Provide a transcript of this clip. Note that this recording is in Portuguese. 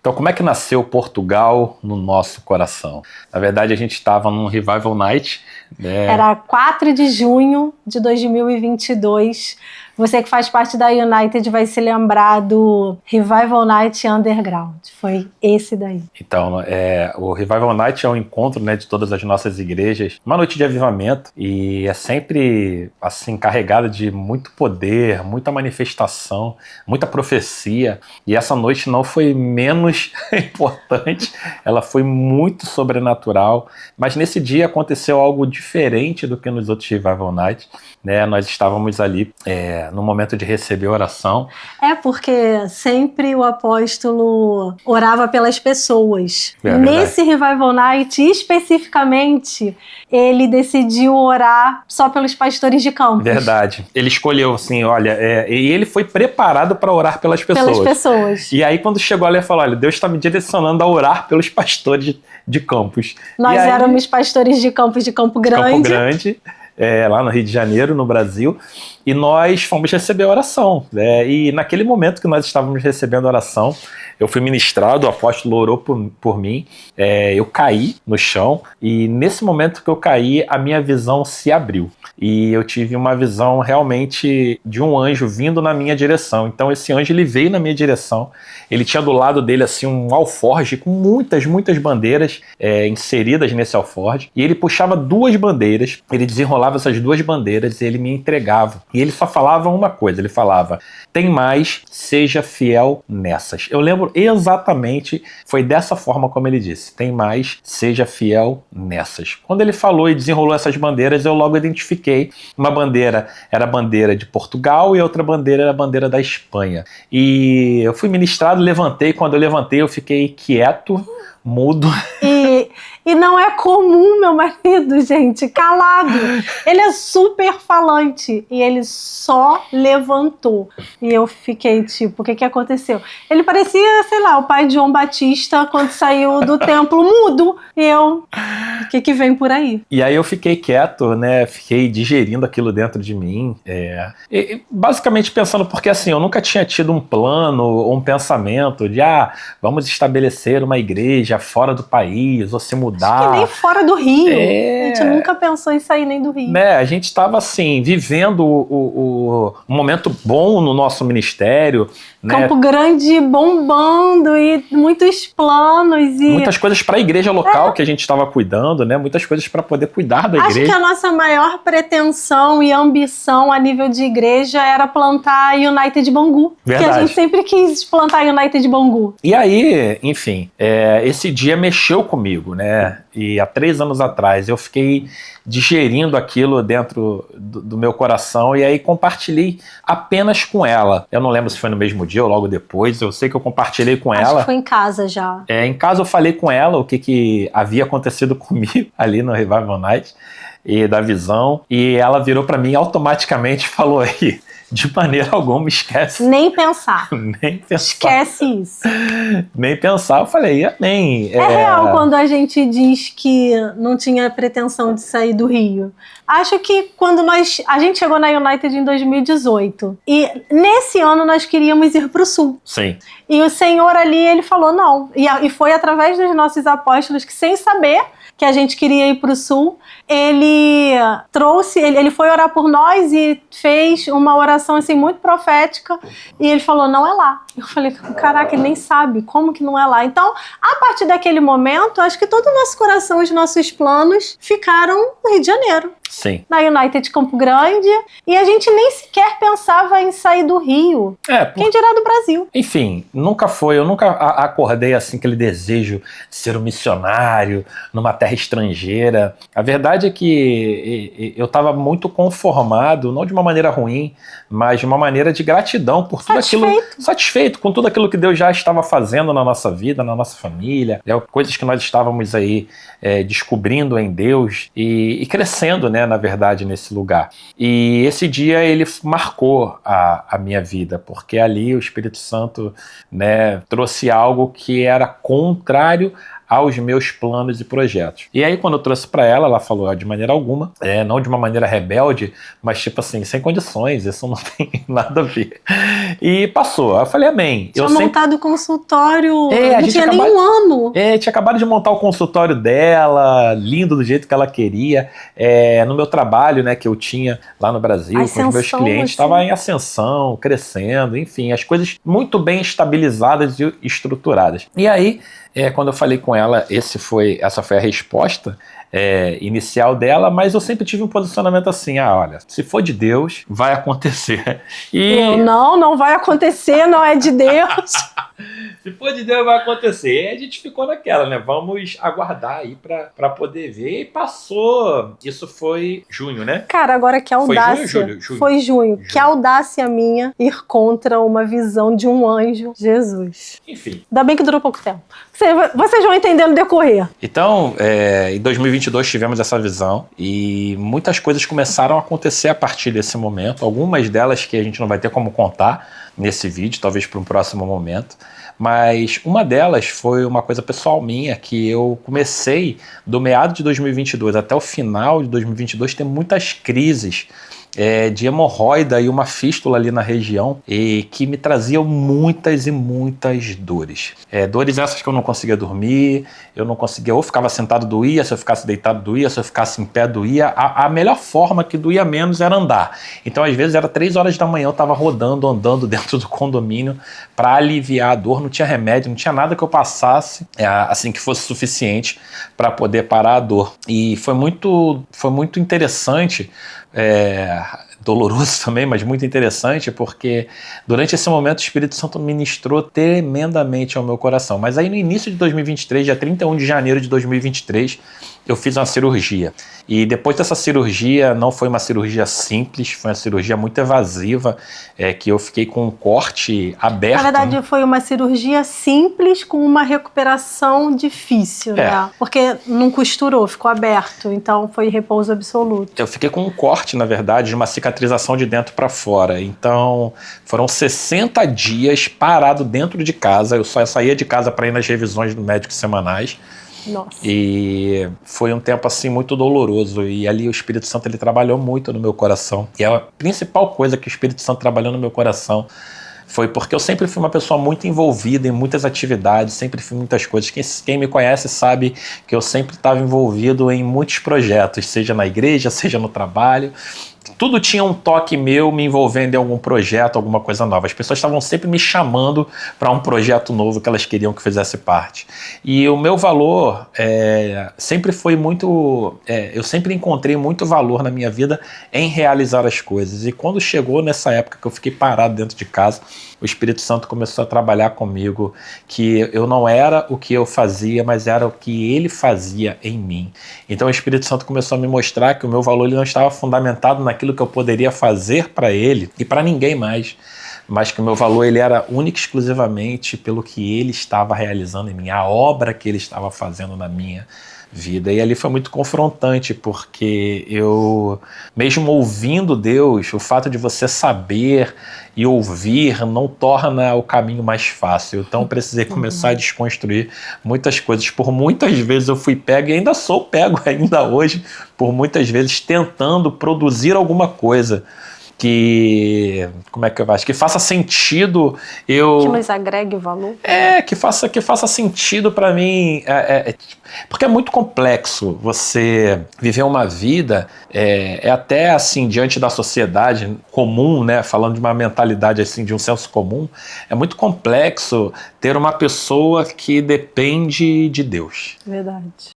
Então, como é que nasceu Portugal no nosso coração? Na verdade, a gente estava num Revival Night, né? Era 4 de junho de 2022. Você que faz parte da United vai se lembrar do Revival Night Underground. Foi esse daí. Então, o Revival Night é um encontro, né, de todas as nossas igrejas, uma noite de avivamento, e é sempre assim carregada de muito poder, muita manifestação, muita profecia. E essa noite não foi menos importante, ela foi muito sobrenatural. Mas nesse dia aconteceu algo diferente do que nos outros Revival Nights, né? Nós estávamos ali no momento de receber oração. Porque sempre o apóstolo orava pelas pessoas. Verdade. Nesse Revival Night, especificamente, ele decidiu orar só pelos pastores de campus. Verdade. Ele escolheu assim, olha, e ele foi preparado para orar pelas pessoas. Pelas pessoas. E aí quando chegou ali, ele falou, olha, Deus está me direcionando a orar pelos pastores de campus. Nós éramos pastores de campus de Campo Grande. Campo Grande. Lá no Rio de Janeiro, no Brasil, e nós fomos receber oração, né? E naquele momento que nós estávamos recebendo oração, eu fui ministrado, o apóstolo orou por mim, eu caí no chão, e nesse momento que eu caí, a minha visão se abriu, e eu tive uma visão realmente de um anjo vindo na minha direção. Então esse anjo, ele veio na minha direção, ele tinha do lado dele assim um alforje com muitas bandeiras inseridas nesse alforje, e ele puxava 2 bandeiras, ele desenrolava essas 2 bandeiras e ele me entregava. E ele só falava uma coisa, ele falava, tem mais, seja fiel nessas. Eu lembro exatamente, foi dessa forma como ele disse, tem mais, seja fiel nessas. Quando ele falou e desenrolou essas bandeiras, eu logo identifiquei, uma bandeira era a bandeira de Portugal e a outra bandeira era a bandeira da Espanha. E eu fui ministrado, levantei, quando eu levantei eu fiquei quieto, mudo. E não é comum, meu marido, gente, calado. Ele é super falante e ele só levantou. E eu fiquei tipo, o que aconteceu? Ele parecia, sei lá, o pai de João Batista quando saiu do templo mudo. E eu, o que vem por aí? E aí eu fiquei quieto, né? Fiquei digerindo aquilo dentro de mim. E basicamente pensando, porque assim, eu nunca tinha tido um plano ou um pensamento de, vamos estabelecer uma igreja fora do país, ou se mudar. Acho que nem fora do Rio. A gente nunca pensou em sair nem do Rio. Né? A gente estava assim, vivendo um momento bom no nosso ministério. Né? Campo Grande bombando e muitos planos. E muitas coisas para a igreja local que a gente estava cuidando, né? Muitas coisas para poder cuidar da igreja. Acho que a nossa maior pretensão e ambição a nível de igreja era plantar United Bangu. Verdade. Porque a gente sempre quis plantar United Bangu. E aí, enfim, esse dia mexeu comigo, né? E há 3 anos atrás eu fiquei digerindo aquilo dentro do meu coração e aí compartilhei apenas com ela. Eu não lembro se foi no mesmo dia ou logo depois, eu sei que eu compartilhei com ela. Acho que foi em casa já. Em casa eu falei com ela o que havia acontecido comigo ali no Revival Night e da visão, e ela virou para mim automaticamente e falou aí, de maneira alguma, esquece. Nem pensar. Nem pensar. Esquece isso. Nem pensar, eu falei, amém. É real quando a gente diz que não tinha pretensão de sair do Rio. Acho que quando a gente chegou na United em 2018 e nesse ano nós queríamos ir para o Sul. Sim. E o Senhor ali, ele falou não. E foi através dos nossos apóstolos que, sem saber que a gente queria ir para o Sul, ele foi orar por nós e fez uma oração assim muito profética e ele falou, não é lá. Eu falei, caraca, ele nem sabe como que não é lá. Então, a partir daquele momento, acho que todo o nosso coração, os nossos planos ficaram no Rio de Janeiro. Sim. Na United Campo Grande, e a gente nem sequer pensava em sair do Rio. Quem dirá do Brasil? Enfim, eu nunca acordei assim aquele desejo de ser um missionário numa terra estrangeira. A verdade é que eu estava muito conformado, não de uma maneira ruim, mas de uma maneira de gratidão por tudo aquilo. Satisfeito com tudo aquilo que Deus já estava fazendo na nossa vida, na nossa família, coisas que nós estávamos aí descobrindo em Deus e crescendo, né, na verdade, nesse lugar. E esse dia ele marcou a minha vida, porque ali o Espírito Santo, né, trouxe algo que era contrário aos meus planos e projetos. E aí, quando eu trouxe para ela, ela falou, de maneira alguma, não de uma maneira rebelde, mas tipo assim, sem condições, isso não tem nada a ver. E passou. Aí eu falei, amém. Tinha montado o consultório, não tinha nem um ano. Tinha acabado de montar o consultório dela, lindo do jeito que ela queria. No meu trabalho, né, que eu tinha lá no Brasil, com os meus clientes, estava em ascensão, crescendo, enfim, as coisas muito bem estabilizadas e estruturadas. E aí, quando eu falei com ela, essa foi a resposta inicial dela, mas eu sempre tive um posicionamento assim, olha, se for de Deus, vai acontecer. E não vai acontecer, não é de Deus. Se for de Deus, vai acontecer. E a gente ficou naquela, né? Vamos aguardar aí pra poder ver. E passou. Isso foi junho, né? Cara, agora que audácia. Foi junho, Júlio? Foi junho. Que audácia minha ir contra uma visão de um anjo. Jesus. Enfim. Ainda bem que durou pouco tempo. Vocês vão entender no decorrer. Então, em 2022 tivemos essa visão e muitas coisas começaram a acontecer a partir desse momento. Algumas delas que a gente não vai ter como contar nesse vídeo, talvez para um próximo momento. Mas uma delas foi uma coisa pessoal minha, que eu comecei do meado de 2022 até o final de 2022 ter muitas crises de hemorroida e uma fístula ali na região e que me traziam muitas e muitas dores. Dores essas que eu não conseguia dormir, eu não conseguia, ou ficava sentado doía, se eu ficasse deitado doía, se eu ficasse em pé doía. A melhor forma que doía menos era andar. Então às vezes era 3 horas da manhã, eu estava andando dentro do condomínio para aliviar a dor, não tinha remédio, não tinha nada que eu passasse assim que fosse suficiente para poder parar a dor. E foi muito interessante, doloroso também, mas muito interessante, porque durante esse momento o Espírito Santo ministrou tremendamente ao meu coração. Mas aí no início de 2023, dia 31 de janeiro de 2023, eu fiz uma cirurgia. E depois dessa cirurgia, não foi uma cirurgia simples, foi uma cirurgia muito evasiva, que eu fiquei com um corte aberto. Na verdade, foi uma cirurgia simples com uma recuperação difícil, né? Porque não costurou, ficou aberto, então foi repouso absoluto. Eu fiquei com um corte, na verdade, de uma cicatrização de dentro para fora. Então, foram 60 dias parado dentro de casa. Eu só saía de casa para ir nas revisões do médico semanais. Nossa. E foi um tempo assim muito doloroso, e ali o Espírito Santo ele trabalhou muito no meu coração, e a principal coisa que o Espírito Santo trabalhou no meu coração foi porque eu sempre fui uma pessoa muito envolvida em muitas atividades, sempre fiz muitas coisas. Quem me conhece sabe que eu sempre estava envolvido em muitos projetos, seja na igreja, seja no trabalho. Tudo tinha um toque meu me envolvendo em algum projeto, alguma coisa nova. As pessoas estavam sempre me chamando para um projeto novo que elas queriam que fizesse parte. E o meu valor sempre foi muito... eu sempre encontrei muito valor na minha vida em realizar as coisas. E quando chegou nessa época que eu fiquei parado dentro de casa, o Espírito Santo começou a trabalhar comigo, que eu não era o que eu fazia, mas era o que ele fazia em mim. Então o Espírito Santo começou a me mostrar que o meu valor ele não estava fundamentado naquilo que eu poderia fazer para ele e para ninguém mais, mas que o meu valor ele era único e exclusivamente pelo que ele estava realizando em mim, a obra que ele estava fazendo na minha vida. E ali foi muito confrontante, porque eu, mesmo ouvindo Deus, o fato de você saber e ouvir não torna o caminho mais fácil. Então eu precisei começar a desconstruir muitas coisas. Por muitas vezes eu fui pego, e ainda sou pego ainda hoje, por muitas vezes tentando produzir alguma coisa que, como é que eu acho? Que faça sentido Que nos agregue valor. Que faça sentido para mim. Porque é muito complexo você viver uma vida, até assim, diante da sociedade comum, né? Falando de uma mentalidade assim, de um senso comum, é muito complexo ter uma pessoa que depende de Deus. Verdade.